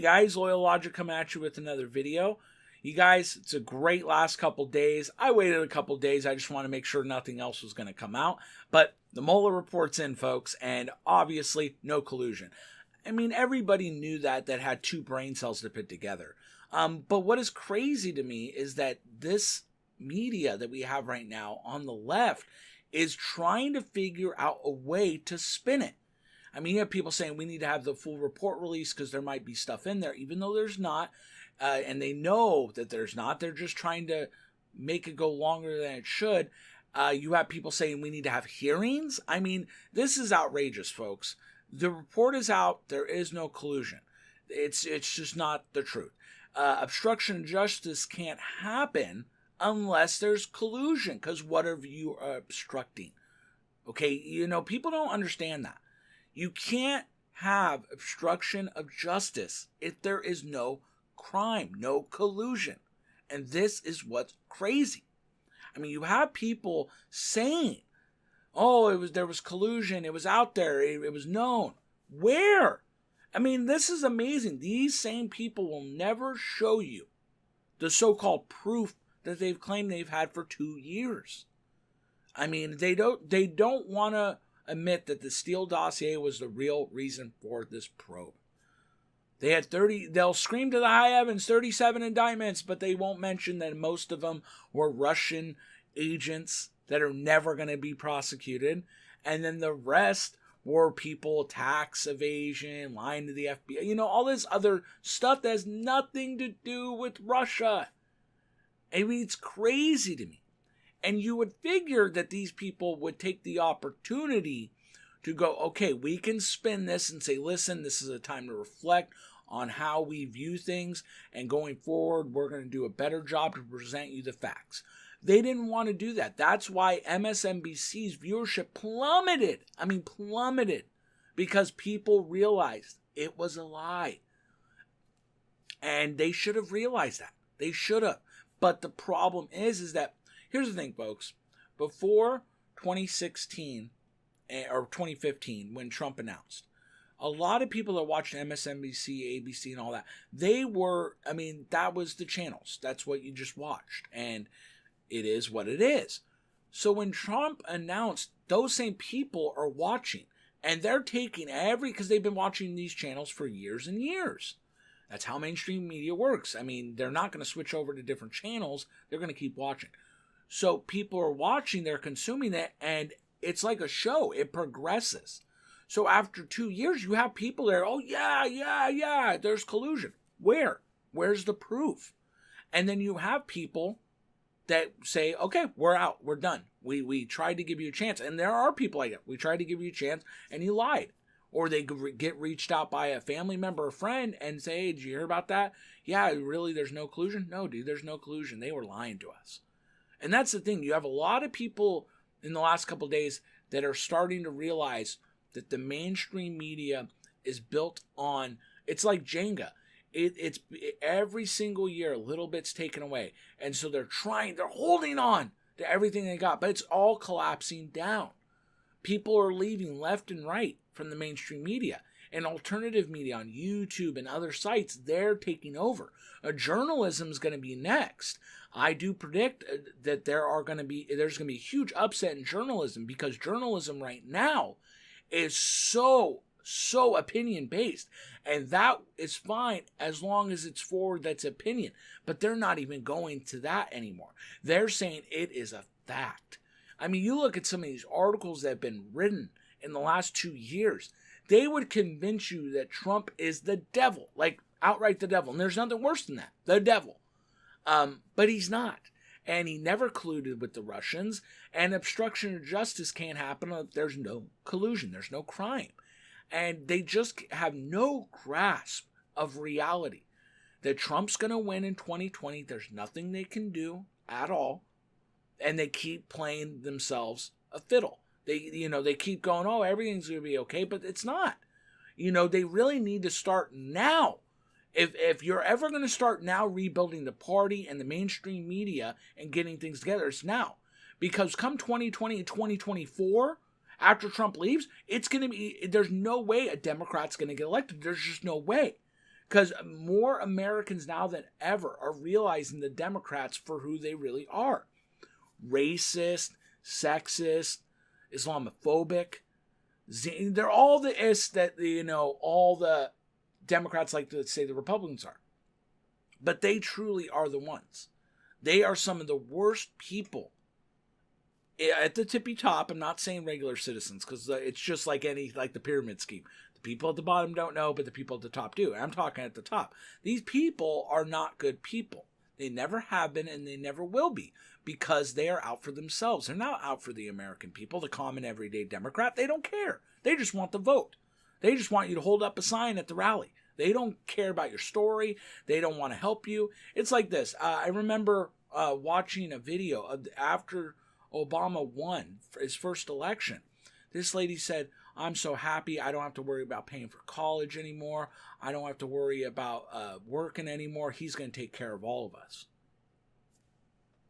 guys, Loyal Logic coming at you with another video. You guys, it's a great last couple days. I waited a couple days. I just want to make sure nothing else was going to come out. But the Mueller report's in, folks, and obviously no collusion. I mean, everybody knew that had two brain cells to put together. But what is crazy to me is that this media that we have right now on the left is trying to figure out a way to spin it. I mean, you have people saying we need to have the full report released because there might be stuff in there, even though there's not. And they know that there's not. They're just trying to make it go longer than it should. You have people saying we need to have hearings. I mean, this is outrageous, folks. The report is out. There is no collusion. It's just not the truth. Obstruction of justice can't happen unless there's collusion, because what are you obstructing? Okay, you know, people don't understand that. You can't have obstruction of justice if there is no crime, no collusion. And this is what's crazy. I mean, you have people saying, oh, there was collusion, it was out there, it was known. Where? I mean, this is amazing. These same people will never show you the so-called proof that they've claimed they've had for 2 years. I mean, they don't want to admit that the Steele dossier was the real reason for this probe. They had they'll scream to the high heavens, 37 indictments, but they won't mention that most of them were Russian agents that are never going to be prosecuted. And then the rest were people, tax evasion, lying to the FBI, you know, all this other stuff that has nothing to do with Russia. I mean, it's crazy to me. And you would figure that these people would take the opportunity to go, okay, we can spin this and say, listen, this is a time to reflect on how we view things, and going forward, we're going to do a better job to present you the facts. They didn't want to do that. That's why MSNBC's viewership plummeted. I mean, plummeted, because people realized it was a lie. And they should have realized that. They should have. But the problem is that, here's the thing, folks. Before 2016 or 2015, when Trump announced, a lot of people that watched MSNBC, ABC, and all that, they were, I mean, that was the channels. That's what you just watched. And it is what it is. So when Trump announced, those same people are watching. And they're taking because they've been watching these channels for years and years. That's how mainstream media works. I mean, they're not going to switch over to different channels. They're going to keep watching. So people are watching, they're consuming it, and it's like a show. It progresses. So after 2 years, you have people there, oh, yeah, there's collusion. Where? Where's the proof? And then you have people that say, okay, we're out, we're done. We tried to give you a chance. And there are people like that. We tried to give you a chance, and you lied. Or they get reached out by a family member or friend and say, hey, did you hear about that? Yeah, really, there's no collusion? No, dude, there's no collusion. They were lying to us. And that's the thing. You have a lot of people in the last couple of days that are starting to realize that the mainstream media is built on, it's like Jenga. It's every single year, a little bit's taken away. And so they're holding on to everything they got, but it's all collapsing down. People are leaving left and right from the mainstream media. And alternative media on YouTube and other sites, they're taking over. Journalism is going to be next. I do predict that there's going to be a huge upset in journalism, because journalism right now is so opinion based, and that is fine as long as it's forward, that's opinion. But they're not even going to that anymore. They're saying it is a fact. I mean, you look at some of these articles that have been written in the last 2 years, they would convince you that Trump is the devil, like outright the devil. And there's nothing worse than that, the devil. But he's not. And he never colluded with the Russians. And obstruction of justice can't happen if there's no collusion. There's no crime. And they just have no grasp of reality. That Trump's going to win in 2020. There's nothing they can do at all. And they keep playing themselves a fiddle. They keep going, oh, everything's going to be okay, but it's not. They really need to start now. If you're ever going to start now rebuilding the party and the mainstream media and getting things together, it's now. Because come 2020 and 2024, after Trump leaves, it's going to be, there's no way a Democrat's going to get elected. There's just no way. Because more Americans now than ever are realizing the Democrats for who they really are. Racist, sexist, Islamophobic. They're all the ists that, all the Democrats like to say the Republicans are. But they truly are the ones. They are some of the worst people at the tippy top. I'm not saying regular citizens, because it's just like the pyramid scheme. The people at the bottom don't know, but the people at the top do. I'm talking at the top. These people are not good people. They never have been, and they never will be, because they are out for themselves. They're not out for the American people, the common everyday Democrat. They don't care. They just want the vote. They just want you to hold up a sign at the rally. They don't care about your story. They don't want to help you. It's like this. I remember watching a video of after Obama won his first election. This lady said, "I'm so happy. I don't have to worry about paying for college anymore. I don't have to worry about working anymore. He's going to take care of all of us."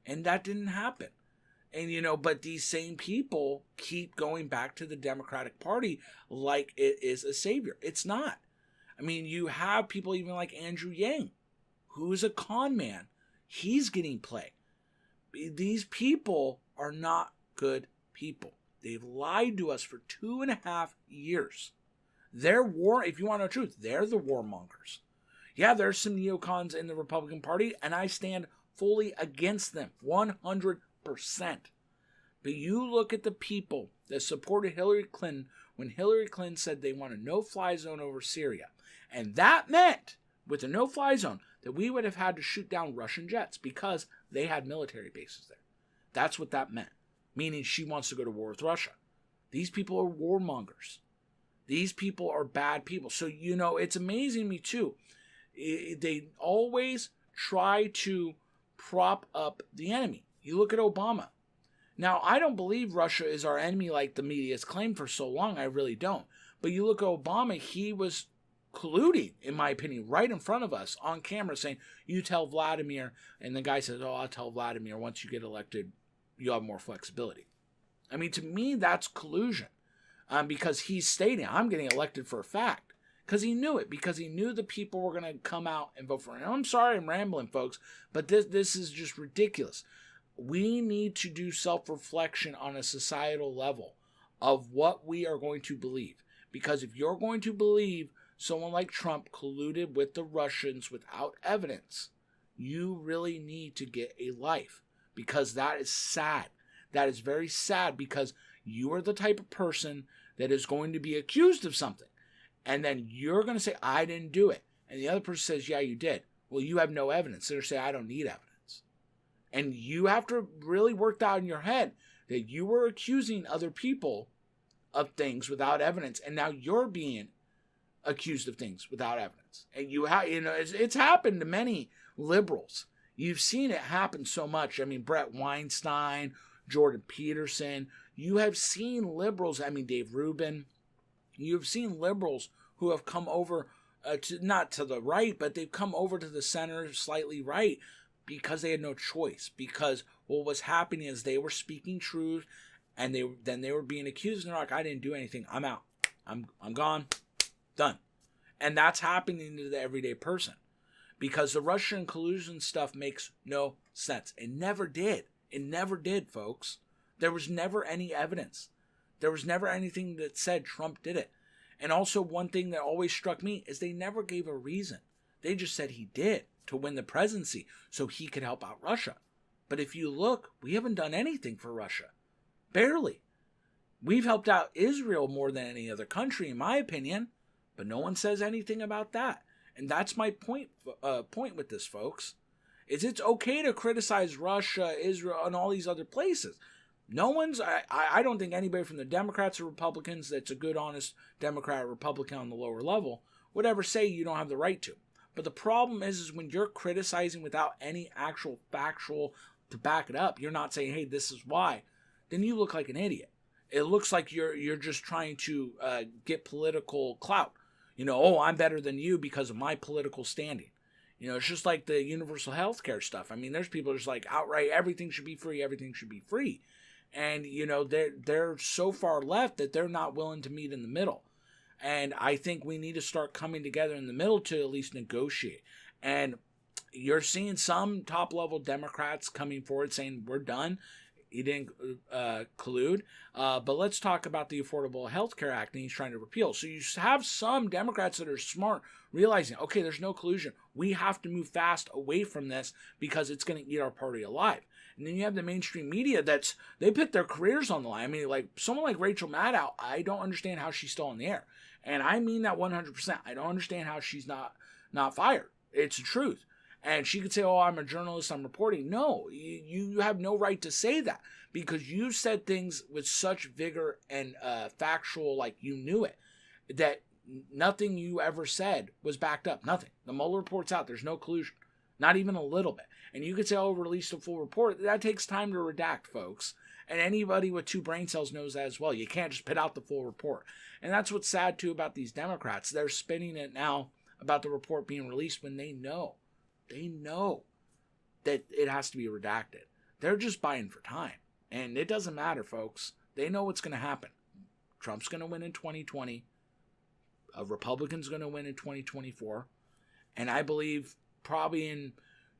And that didn't happen. And, but these same people keep going back to the Democratic Party like it is a savior. It's not. I mean, you have people even like Andrew Yang, who is a con man. He's getting play. These people are not good people. They've lied to us for 2.5 years. They're if you want to know the truth, they're the warmongers. Yeah, there's some neocons in the Republican Party, and I stand fully against them, 100%. But you look at the people that supported Hillary Clinton when Hillary Clinton said they want a no-fly zone over Syria. And that meant, with a no-fly zone, that we would have had to shoot down Russian jets because they had military bases there. That's what that meant, meaning she wants to go to war with Russia. These people are warmongers. These people are bad people. So, it's amazing to me, too. They always try to prop up the enemy. You look at Obama. Now, I don't believe Russia is our enemy like the media has claimed for so long. I really don't. But you look at Obama, he was colluding, in my opinion, right in front of us on camera saying, "You tell Vladimir," and the guy says, "Oh, I'll tell Vladimir once you get elected, you'll have more flexibility." I mean, to me, that's collusion, because he's stating, "I'm getting elected for a fact," because he knew it, because he knew the people were going to come out and vote for him. And I'm sorry I'm rambling, folks, but this is just ridiculous. We need to do self-reflection on a societal level of what we are going to believe, because if you're going to believe someone like Trump colluded with the Russians without evidence, you really need to get a life, because that is sad. That is very sad, because you are the type of person that is going to be accused of something. And then you're going to say, "I didn't do it." And the other person says, "Yeah, you did." Well, you have no evidence. They're saying, "I don't need evidence." And you have to really work out in your head that you were accusing other people of things without evidence. And now you're being accused of things without evidence. And it's happened to many liberals. You've seen it happen so much. I mean, Brett Weinstein, Jordan Peterson. You have seen liberals, Dave Rubin. You've seen liberals who have come over not to the right, but they've come over to the center, slightly right, because they had no choice. Because what was happening is they were speaking truth, and they were being accused, and they're like, "I didn't do anything. I'm out. I'm gone. Done." And that's happening to the everyday person, because the Russian collusion stuff makes no sense. It never did. It never did, folks. There was never any evidence. There was never anything that said Trump did it. And also, one thing that always struck me is they never gave a reason. They just said he did to win the presidency so he could help out Russia. But if you look, we haven't done anything for Russia. Barely. We've helped out Israel more than any other country, in my opinion. But no one says anything about that. And that's my point with this, folks. Is it's okay to criticize Russia, Israel, and all these other places. I don't think anybody from the Democrats or Republicans that's a good, honest Democrat or Republican on the lower level would ever say you don't have the right to. But the problem is when you're criticizing without any actual factual to back it up, you're not saying, "Hey, this is why," then you look like an idiot. It looks like you're just trying to get political clout. "Oh, I'm better than you because of my political standing." It's just like the universal health care stuff. I mean, there's people just like outright, everything should be free, everything should be free. And, they're so far left that they're not willing to meet in the middle. And I think we need to start coming together in the middle to at least negotiate. And you're seeing some top-level Democrats coming forward saying, we're done. He didn't collude. But let's talk about the Affordable Health Care Act, and he's trying to repeal. So you have some Democrats that are smart, realizing, okay, there's no collusion. We have to move fast away from this because it's going to eat our party alive. And then you have the mainstream media they put their careers on the line. I mean, like someone like Rachel Maddow, I don't understand how she's still on the air. And I mean that 100%. I don't understand how she's not fired. It's the truth. And she could say, oh, I'm a journalist, I'm reporting. No, you have no right to say that because you said things with such vigor and factual, like you knew it, that nothing you ever said was backed up. Nothing. The Mueller report's out. There's no collusion. Not even a little bit. And you could say, oh, release the full report. That takes time to redact, folks. And anybody with 2 brain cells knows that as well. You can't just put out the full report. And that's what's sad, too, about these Democrats. They're spinning it now about the report being released when they know that it has to be redacted. They're just buying for time. And it doesn't matter, folks. They know what's going to happen. Trump's going to win in 2020. A Republican's going to win in 2024. And I believe probably in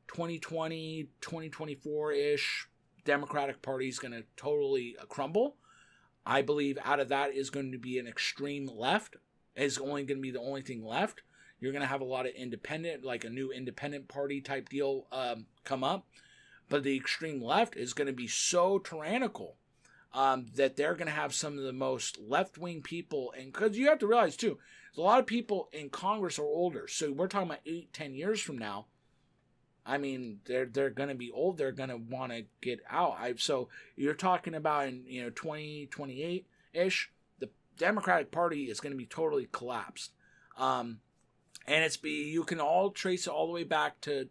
2020, 2024-ish, Democratic Party is going to totally crumble. I believe out of that is going to be an extreme left. Is only going to be the only thing left. You're going to have a lot of independent, like a new independent party type deal come up. But the extreme left is going to be so tyrannical that they're going to have some of the most left-wing people. And because you have to realize, too, a lot of people in Congress are older. So we're talking about 8-10 years from now. I mean, they're going to be old. They're going to want to get out. So you're talking about in 2028-ish, the Democratic Party is going to be totally collapsed. And you can all trace it all the way back to,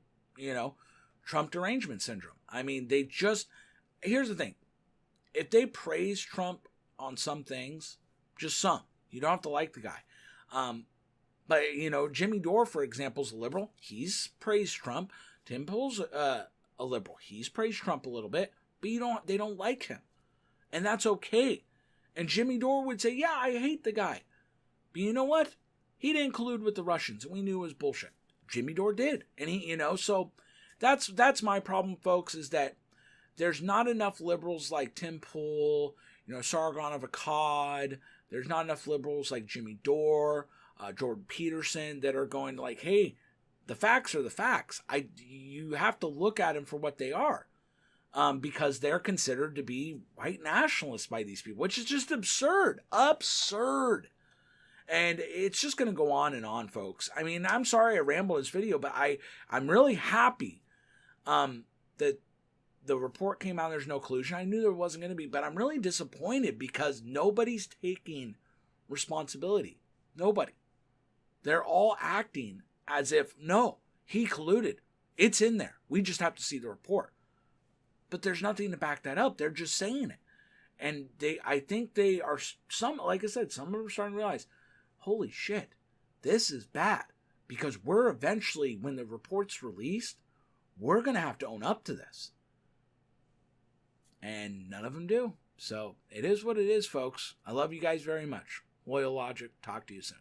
Trump derangement syndrome. I mean, here's the thing. If they praise Trump on some things, just some, you don't have to like the guy. But, Jimmy Dore, for example, is a liberal. He's praised Trump. Tim Pool's a liberal. He's praised Trump a little bit, but they don't like him. And that's okay. And Jimmy Dore would say, yeah, I hate the guy. But you know what? He didn't collude with the Russians, and we knew it was bullshit. Jimmy Dore did. And so that's my problem, folks, is that there's not enough liberals like Tim Pool, Sargon of Akkad. There's not enough liberals like Jimmy Dore, Jordan Peterson that are going like, hey, the facts are the facts. You have to look at them for what they are. Because they're considered to be white nationalists by these people, which is just absurd. Absurd. And it's just going to go on and on, folks. I mean, I'm sorry I rambled this video, but I'm really happy that the report came out. There's no collusion. I knew there wasn't going to be, but I'm really disappointed because nobody's taking responsibility. Nobody. They're all acting as if, no, he colluded. It's in there. We just have to see the report. But there's nothing to back that up. They're just saying it. And I think they are, like I said, some of them are starting to realize, holy shit, this is bad. Because we're eventually, when the report's released, we're going to have to own up to this. And none of them do. So it is what it is, folks. I love you guys very much. Loyal Logic. Talk to you soon.